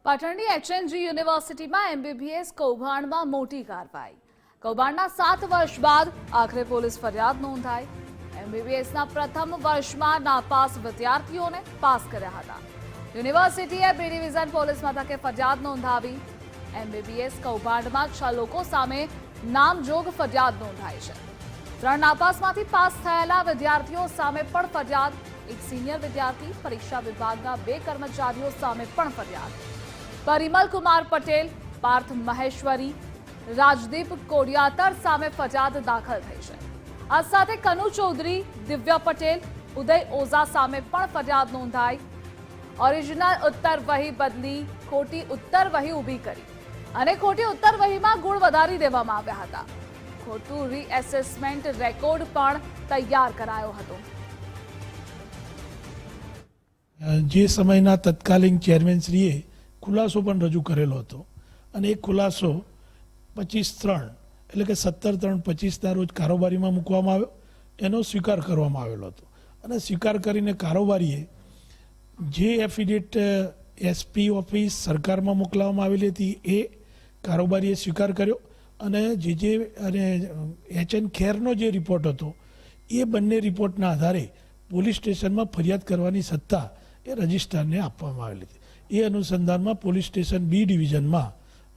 પાટણની એચએનજી યુનિવર્સિટીમાં એમબીબીએસ કૌભાંડમાં મોટી કાર્યવાહી। કૌભાંડના 7 વર્ષ બાદ આખરે પોલીસ ફરિયાદ નોંધાઈ। એમબીબીએસના પ્રથમ વર્ષમાં નાપાસ વિદ્યાર્થીઓને પાસ કર્યા હતા। યુનિવર્સિટીએ બી ડિવિઝન પોલીસ મથકે ફરિયાદ નોંધાવી। એમબીબીએસ કૌભાંડમાં 6 લોકો સામે નામજોગ ફરિયાદ નોંધાઈ છે। 3 નાપાસમાંથી પાસ થયેલા વિદ્યાર્થીઓ સામે પણ ફરિયાદ। એક સિનિયર વિદ્યાર્થી પરીક્ષા વિભાગના 2 કર્મચારીઓ સામે પણ ફરિયાદ। પરિમલ કુમાર પટેલ, પાર્થ મહેશ્વરી, રાજદીપ કોડિયાતર સામે ફરિયાદ દાખલ થઈ છે। આ સાથે કનુ ચૌધરી, દિવ્ય પટેલ, ઉદય ઓઝા સામે પણ ફરિયાદ નોંધાઈ। ઓરિજિનલ ઉત્તર વહી બદલી, ખોટી ઉત્તર વહી ઊભી કરી અને ખોટી ઉત્તર વહીમાં ગુણ વધારી દેવામાં આવ્યા હતા। ખોટું રીએસેસમેન્ટ રેકોર્ડ પણ તૈયાર કરાયો હતો। જે સમયના તત્કાલીન ચેરમેનશ્રીએ ખુલાસો પણ રજૂ કરેલો હતો અને એ ખુલાસો 25/3 એટલે કે 17/3/25ના રોજ કારોબારીમાં મૂકવામાં આવ્યો। એનો સ્વીકાર કરવામાં આવેલો હતો અને સ્વીકાર કરીને કારોબારીએ જે એફિડેવિટ એસપી ઓફિસ સરકારમાં મોકલવામાં આવેલી હતી એ કારોબારીએ સ્વીકાર કર્યો અને અને એચએન ખેરનો જે રિપોર્ટ હતો એ બંને રિપોર્ટના આધારે પોલીસ સ્ટેશનમાં ફરિયાદ કરવાની સત્તા એ રજિસ્ટ્રારને આપવામાં આવેલી હતી। એ અનુસંધાનમાં પોલીસ સ્ટેશન બી ડિવિઝનમાં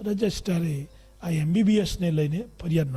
રજિસ્ટ્રારે આ એમબીબીએસને લઈને ફરિયાદ નોંધાવી।